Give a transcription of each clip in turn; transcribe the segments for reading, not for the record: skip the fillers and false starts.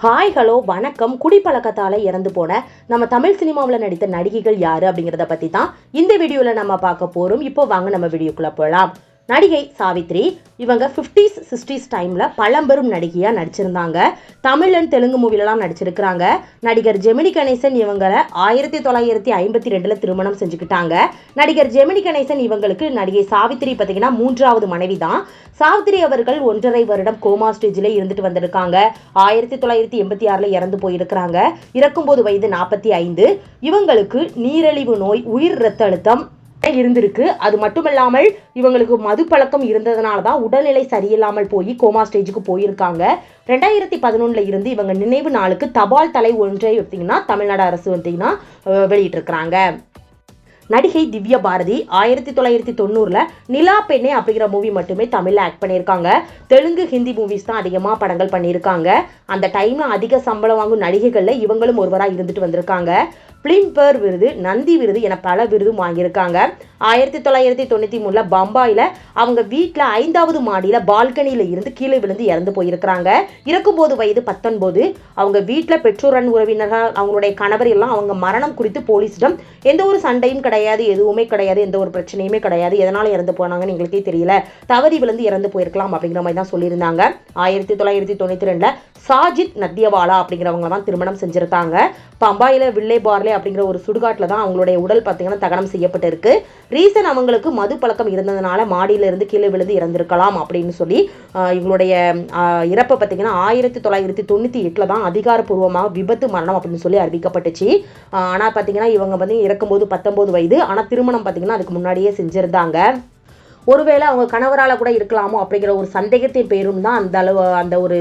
Hi hello வணக்கம். குடிப்பழக்கத்தால் இறந்து போன நம்ம தமிழ் சினிமாவில் நடித்த நடிகைகள் யார் அப்படிங்கிறத பற்றி தான் இந்த வீடியோவில் நம்ம பார்க்க போகிறோம். இப்போ வாங்க நம்ம வீடியோக்குள்ளே போகலாம். நடிகை சாவித்ரி இவங்க 50s 60s டைமில் பழம்பெரும் நடிகையாக நடிச்சிருந்தாங்க. தமிழ் அண்ட் தெலுங்கு மூவிலலாம் நடிச்சிருக்கிறாங்க. நடிகர் ஜெமினி கணேசன் இவங்களை 1952 திருமணம் செஞ்சுக்கிட்டாங்க. நடிகர் ஜெமினி கணேசன் இவங்களுக்கு நடிகை சாவித்ரி பார்த்தீங்கன்னா 3வது மனைவி தான். சாவித்ரி அவர்கள் 1.5 வருடம் கோமா ஸ்டேஜில் இருந்துட்டு வந்திருக்காங்க. 1986 இறந்து போயிருக்கிறாங்க. இறக்கும்போது வயது 45. இவங்களுக்கு நீரிழிவு நோய், உயிர் இரத்த அழுத்தம் இருந்திருக்கு. அது மட்டுமல்லாமல் இவங்களுக்கு மது பழக்கம் இருந்ததுனால தான் உடல்நிலை சரியில்லாமல் போய் கோமா ஸ்டேஜுக்கு போயிருக்காங்க. 2011 இருந்து இவங்க நினைவு நாளுக்கு தபால் தலை ஒன்றை பார்த்தீங்கன்னா தமிழ்நாடு அரசு பார்த்தீங்கன்னா வெளியிட்டு இருக்கிறாங்க. நடிகை திவ்யா பாரதி 1990 நிலா பெண்ணே அப்படிங்கிற மூவி மட்டுமே தமிழில் ஆக்ட் பண்ணியிருக்காங்க. தெலுங்கு ஹிந்தி மூவிஸ் தான் அதிகமாக படங்கள் பண்ணியிருக்காங்க. அந்த டைமில் அதிக சம்பளம் வாங்கும் நடிகைகளில் இவங்களும் ஒருவராக இருந்துட்டு வந்திருக்காங்க. பிலிம்பேர் விருது, நந்தி விருது என பல விருதும் வாங்கியிருக்காங்க. 1993 பம்பாயில் அவங்க வீட்டில் 5வது மாடியில் பால்கனியில் இருந்து கீழே விழுந்து இறந்து போயிருக்கிறாங்க. இறக்கும்போது வயது 19. அவங்க வீட்டில் பெற்றோரன் உறவினர்கள், அவங்களுடைய கணவர் எல்லாம் அவங்க மரணம் குறித்து போலீஸிடம் எந்த ஒரு சண்டையும் கிடையாது, எதுவுமே கிடையாது, எந்த ஒரு பிரச்சனையுமே கிடையாது, எதனால் இறந்து போனாங்கன்னு எங்களுக்கே தெரியல, தவறி விழுந்து இறந்து போயிருக்கலாம் அப்படிங்கிற மாதிரி தான் சொல்லியிருந்தாங்க. 1992 சாஜித் நத்தியவாலா அப்படிங்கிறவங்க தான் திருமணம் செஞ்சிருக்காங்க. பம்பாயில் வில்லே பார்லே அப்படிங்கிற ஒரு சுடுகாட்டில் தான் அவங்களுடைய உடல் பார்த்தீங்கன்னா தகனம் செய்யப்பட்டிருக்கு. ரீசன் அவங்களுக்கு மது பழக்கம் இருந்ததுனால மாடியிலிருந்து கீழே விழுந்து இறந்திருக்கலாம் அப்படின்னு சொல்லி இவங்களுடைய இறப்பை பார்த்தீங்கன்னா 1998 தான் அதிகாரப்பூர்வமாக விபத்து மரணம் அப்படின்னு சொல்லி அறிவிக்கப்பட்டுச்சு. ஆனால் பார்த்தீங்கன்னா இவங்க வந்து இறக்கும்போது 19 வயது. ஆனால் திருமணம் பார்த்தீங்கன்னா அதுக்கு முன்னாடியே செஞ்சுருந்தாங்க. ஒருவேளை அவங்க கணவரால் கூட இருக்கலாமோ அப்படிங்கிற ஒரு சந்தேகத்தின் பேரும் தான் அந்த ஒரு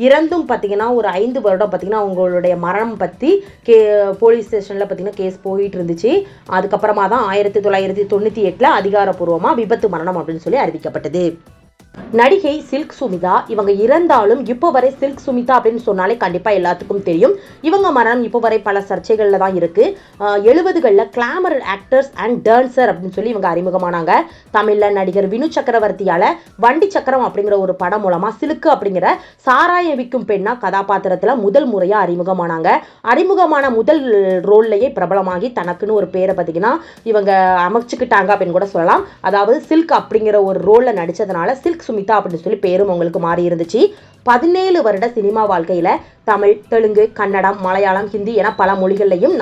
இறந்தும் பார்த்தீங்கன்னா ஒரு 5 வருடம் பார்த்தீங்கன்னா அவங்களுடைய மரணம் பற்றி போலீஸ் ஸ்டேஷனில் பார்த்தீங்கன்னா கேஸ் போயிட்டு இருந்துச்சு. அதுக்கப்புறமா தான் 1998 அதிகாரப்பூர்வமாக விபத்து மரணம் அப்படின்னு சொல்லி அறிவிக்கப்பட்டது. நடிகை சில்க் சுமிதா இவங்க இறந்தாலும் இப்போ வரை சில்க் சுமிதா அப்படின்னு சொன்னாலே கண்டிப்பாக எல்லாத்துக்கும் தெரியும். இவங்க மரணம் இப்போ வரை பல சர்ச்சைகளில் தான் இருக்கு. 70களில் கிளாமர் ஆக்டர்ஸ் அண்ட் டான்சர் அப்படின்னு சொல்லி இவங்க அறிமுகமானாங்க. தமிழில் நடிகர் வினு சக்கரவர்த்தியால் வண்டி சக்கரம் அப்படிங்கிற ஒரு படம் மூலமாக சிலுக்கு அப்படிங்கிற சாராயம் விற்கும் பெண்ணா கதாபாத்திரத்தில் முதல் முறையாக அறிமுகமானாங்க. அறிமுகமான முதல் ரோல்லையே பிரபலமாகி தனக்குன்னு ஒரு பேரை பார்த்தீங்கன்னா இவங்க அமைச்சுக்கிட்டாங்க அப்படின்னு கூட சொல்லலாம். அதாவது சில்க் அப்படிங்கிற ஒரு ரோலில் நடித்ததுனால சில்க் சுமிதா அப்படின்னு சொல்லி பேரும் உங்களுக்கு மாறி இருந்துச்சு. 17 வருட சினிமா வாழ்க்கையில் தமிழ், தெலுங்கு, கன்னடம், மலையாளம், ஹிந்தி என பல மொழிகள்லையும்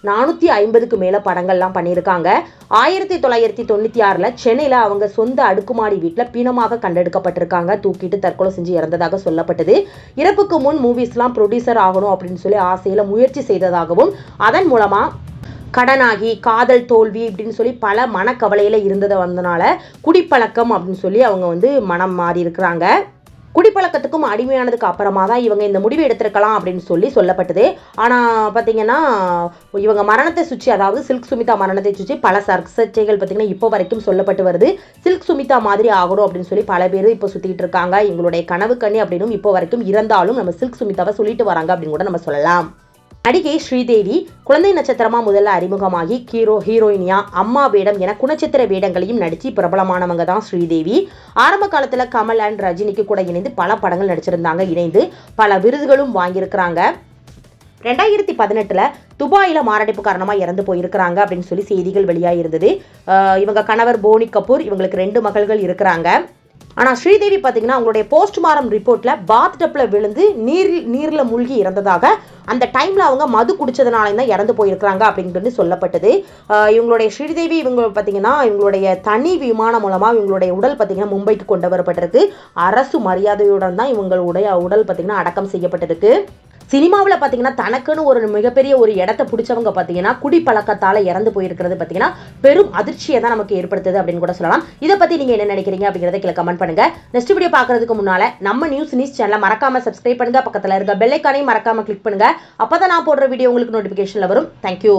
450க்கு மேலே படங்கள்லாம் பண்ணியிருக்காங்க. 1996 சென்னையில் அவங்க சொந்த அடுக்குமாடி வீட்டில் பிணமாக கண்டெடுக்கப்பட்டிருக்காங்க. தூக்கிட்டு தற்கொலை செஞ்சு இறந்ததாக சொல்லப்பட்டது. இறப்புக்கு முன் மூவிஸ்லாம் ப்ரொடியூசர் ஆகணும் அப்படின்னு சொல்லி ஆசையில் முயற்சி செய்ததாகவும் அதன் மூலமாக கடனாகி காதல் தோல்வி இப்படின்னு சொல்லி பல மனக்கவலையில் இருந்ததை வந்தனால குடிப்பழக்கம் அப்படின்னு சொல்லி அவங்க வந்து மனம் மாறி இருக்கிறாங்க. குடிப்பழக்கத்துக்கும் அடிமையானதுக்கு அப்புறமா தான் இவங்க இந்த முடிவை எடுத்திருக்கலாம் அப்படின்னு சொல்லி சொல்லப்பட்டது. ஆனால் பார்த்தீங்கன்னா இவங்க மரணத்தை சுற்றி, அதாவது சில்க் சுமிதா மரணத்தை சுற்றி பல சர்ச்சைகள் பார்த்தீங்கன்னா இப்போ வரைக்கும் சொல்லப்பட்டு வருது. சில்க் சுமிதா மாதிரி ஆகணும் அப்படின்னு சொல்லி பல பேர் இப்போ சுற்றிக்கிட்டு இருக்காங்க. எங்களுடைய கனவு கண்ணி அப்படின்னு இப்போ வரைக்கும் இருந்தாலும் நம்ம சில்க் சுமிதாவை சொல்லிட்டு வராங்க அப்படின்னு கூட நம்ம சொல்லலாம். நடிகை ஸ்ரீதேவி குழந்தை நட்சத்திரமா முதல்ல அறிமுகமாகி ஹீரோயினியா, அம்மா வேடம் என குணச்சித்திர வேடங்களையும் நடிச்சு பிரபலமானவங்க தான் ஸ்ரீதேவி. ஆரம்ப காலத்தில் கமல் அண்ட் ரஜினிக்கு கூட இணைந்து பல படங்கள் நடிச்சிருந்தாங்க. இணைந்து பல விருதுகளும் வாங்கியிருக்கிறாங்க. 2018 துபாயில் மாரடைப்பு காரணமாக இறந்து போயிருக்கிறாங்க அப்படின்னு சொல்லி செய்திகள் வெளியாக இருந்தது. இவங்க கணவர் போனி கபூர், இவங்களுக்கு 2 மகள்கள் இருக்கிறாங்க. ஆனால் ஸ்ரீதேவி பார்த்தீங்கன்னா அவங்களுடைய போஸ்ட்மார்டம் ரிப்போர்ட்டில் பாத் டப்பில் விழுந்து நீரில் மூழ்கி இறந்ததாக, அந்த டைமில் அவங்க மது குடிச்சதுனால தான் இறந்து போயிருக்கிறாங்க அப்படின்றது சொல்லப்பட்டது. இவங்களுடைய ஸ்ரீதேவி இவங்க பார்த்தீங்கன்னா இவங்களுடைய தனி விமானம் மூலமாக இவங்களுடைய உடல் பார்த்தீங்கன்னா மும்பைக்கு கொண்டு வரப்பட்டிருக்கு. அரசு மரியாதையுடன் தான் இவங்களுடைய உடல் பார்த்தீங்கன்னா அடக்கம் செய்யப்பட்டிருக்கு. சினிமாவில் பார்த்தீங்கன்னா தனக்குன்னு ஒரு மிகப்பெரிய ஒரு இடத்தை பிடிச்சவங்க பார்த்தீங்கன்னா குடிப்பழக்கத்தால் இறந்து போயிருக்கிறது பார்த்தீங்கன்னா பெரும் அதிர்ச்சியை தான் நமக்கு ஏற்படுத்துது அப்படின்னு கூட சொல்லலாம். இதை பற்றி நீங்கள் என்ன நினைக்கிறீங்க அப்படிங்கிறத கீழே கமெண்ட் பண்ணுங்க. நெக்ஸ்ட் வீடியோ பார்க்கறதுக்கு முன்னால் நம்ம நியூஸ் சேனலை மறக்காம சப்ஸ்கிரைப் பண்ணுங்க. பக்கத்தில் இருக்க பெல் ஐகானையும் மறக்காம கிளிக் பண்ணுங்க. அப்போ தான் நான் போடுற வீடியோ உங்களுக்கு நோட்டிஃபிகேஷனில் வரும். தேங்க்யூ.